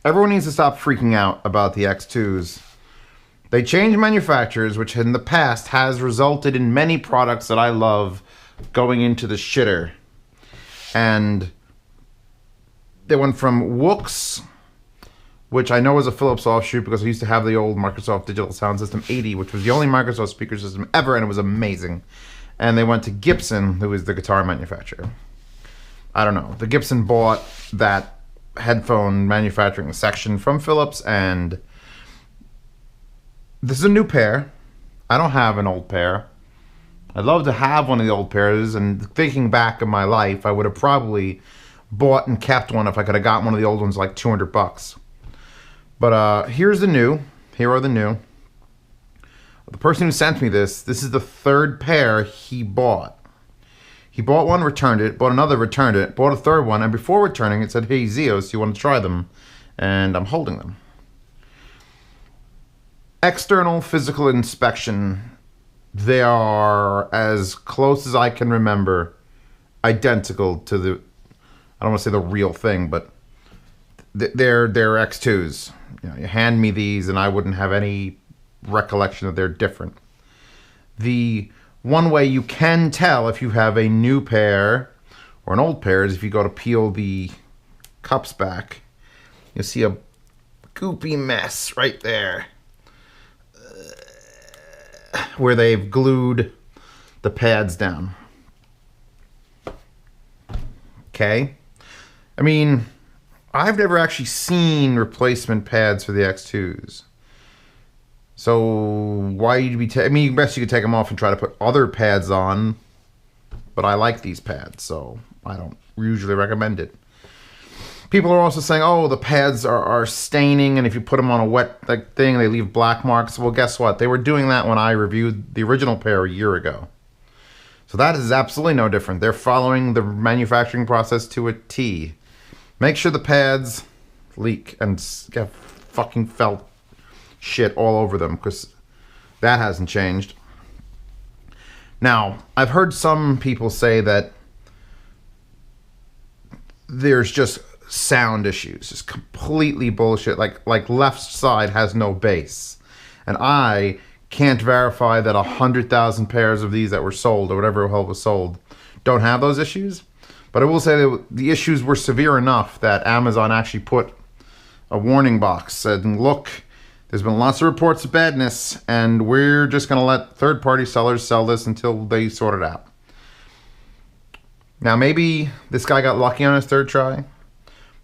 Everyone needs to stop freaking out about the X2s. They changed manufacturers, which in the past has resulted in many products that I love going into the shitter. And they went from Wooks, which I know is a Philips offshoot because I used to have the old Microsoft Digital Sound System 80, which was the only Microsoft speaker system ever, and it was amazing. And they went to Gibson, who is the guitar manufacturer. I don't know. The Gibson bought that headphone manufacturing section from Philips, and this is a new pair. I don't have an old pair. I'd love to have one of the old pairs, and thinking back in my life, I would have probably bought and kept one if I could have gotten one of the old ones like $200. But here's the new. Here are the new. The person who sent me this is the third pair he bought. He bought one, returned it, bought another, returned it, bought a third one, and before returning it said, "Hey Zeos, you want to try them?" And I'm holding them. External physical inspection. They are, as close as I can remember, identical to the, I don't want to say the real thing, but they're X2s. You know, you hand me these and I wouldn't have any recollection that they're different. The one way you can tell if you have a new pair or an old pair is if you go to peel the cups back. You'll see a goopy mess right there where they've glued the pads down. Okay? I mean, I've never actually seen replacement pads for the X2s. So why you'd be I mean, best you could take them off and try to put other pads on, but I like these pads, so I don't usually recommend it. People are also saying, oh, the pads are staining, and if you put them on a wet thing, they leave black marks. Well, guess what? They were doing that when I reviewed the original pair a year ago. So that is absolutely no different. They're following the manufacturing process to a T. Make sure the pads leak and get fucking felt shit all over them, because that hasn't changed. Now, I've heard some people say that there's just sound issues. It's completely bullshit. Like left side has no bass. And I can't verify that 100,000 pairs of these that were sold, or whatever the hell was sold, don't have those issues. But I will say that the issues were severe enough that Amazon actually put a warning box saying, look, there's been lots of reports of badness, and we're just going to let third-party sellers sell this until they sort it out. Now, maybe this guy got lucky on his third try,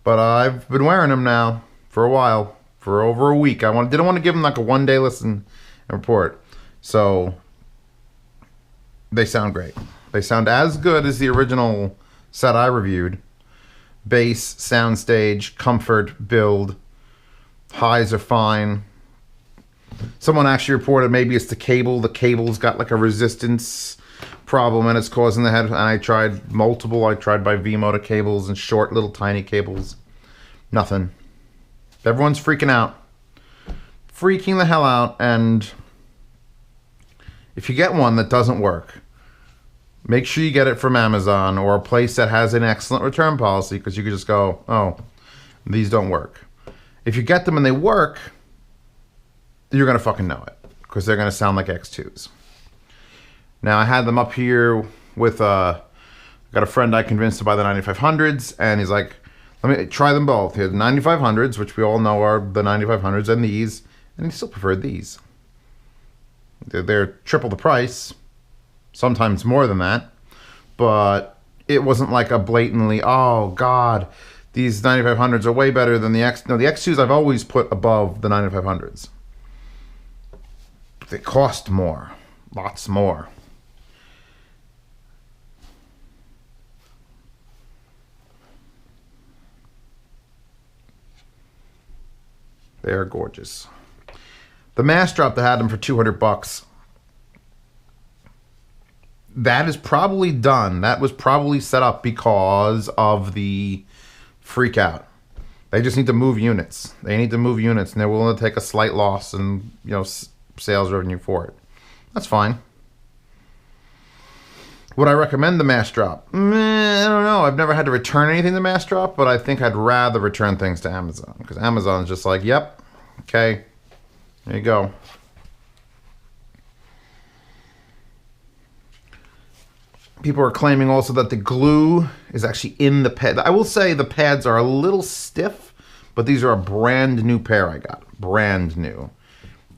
but I've been wearing them now for a while, for over a week. I didn't want to give them like a one-day listen and report. So they sound great. They sound as good as the original set I reviewed. Bass, soundstage, comfort, build. Highs are fine. Someone actually reported maybe it's the cable. The cable's got like a resistance problem and it's causing the head. And I tried multiple. I tried by V-motor cables and short little tiny cables. Nothing. Everyone's freaking out. Freaking the hell out. And if you get one that doesn't work, make sure you get it from Amazon or a place that has an excellent return policy, because you could just go, oh, these don't work. If you get them and they work, you're going to fucking know it, because they're going to sound like X2s. Now, I had them up here with, got a friend I convinced to buy the 9500s, and he's like, let me try them both. He had the 9500s, which we all know are the 9500s, and these, and he still preferred these. They're triple the price, sometimes more than that, but it wasn't like a blatantly, oh God, these 9500s are way better than the X. No, the X2s I've always put above the 9500s. They cost more, lots more. They are gorgeous. The Mass Drop that had them for $200. That is probably done. That was probably set up because of the freak out. They just need to move units. They need to move units, and they're willing to take a slight loss and, you know, sales revenue for it. That's fine. Would I recommend the mass drop? I don't know. I've never had to return anything to mass drop, but I think I'd rather return things to Amazon. Because Amazon's just like, yep, okay, there you go. People are claiming also that the glue is actually in the pad. I will say the pads are a little stiff, but these are a brand new pair I got. Brand new.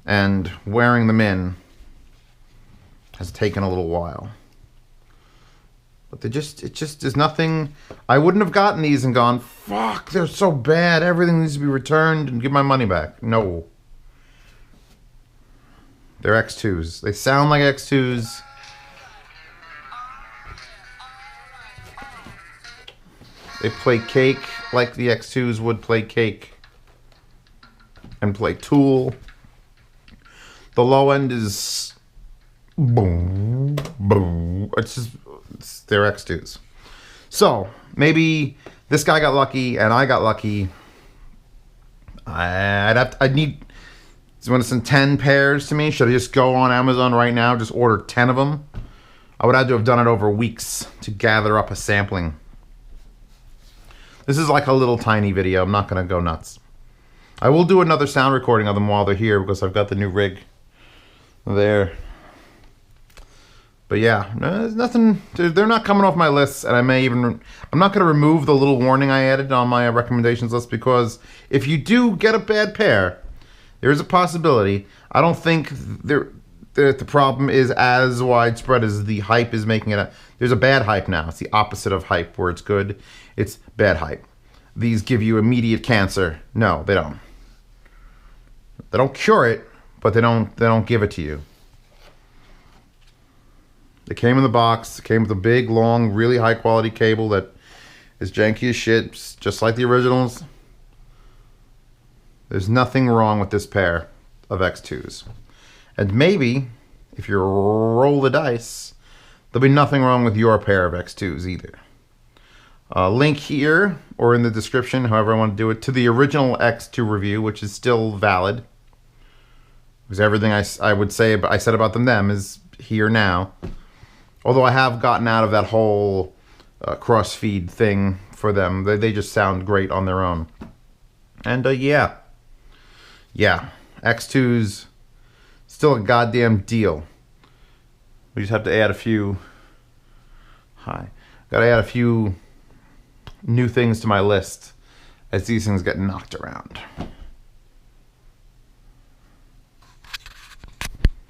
And wearing them in has taken a little while. But it just is nothing. I wouldn't have gotten these and gone, fuck, they're so bad. Everything needs to be returned and give my money back. No. They're X2s. They sound like X2s. They play cake like the X2s would play cake. And play Tool. The low end is boom, boom. They're X2s. So maybe this guy got lucky and I got lucky. I'd need. You want to send 10 pairs to me? Should I just go on Amazon right now, just order 10 of them? I would have to have done it over weeks to gather up a sampling. This is like a little tiny video. I'm not going to go nuts. I will do another sound recording of them while they're here because I've got the new rig there. But yeah, no, there's nothing. They're not coming off my list, and I'm not going to remove the little warning I added on my recommendations list because if you do get a bad pair, there is a possibility. I don't think the problem is as widespread as the hype is making it. There's a bad hype now. It's the opposite of hype where it's good. It's bad hype. These give you immediate cancer. No, they don't. They don't cure it, but they don't give it to you. They came in the box. It came with a big, long, really high quality cable that is janky as shit, just like the originals. There's nothing wrong with this pair of X2s. And maybe, if you roll the dice, there'll be nothing wrong with your pair of X2s either. Link here, or in the description, however I want to do it, to the original X2 review, which is still valid. Because everything I would say, I said about them is here now. Although I have gotten out of that whole cross-feed thing for them. They just sound great on their own. And yeah, X2s, still a goddamn deal. We just have to add a few, gotta add a few new things to my list as these things get knocked around.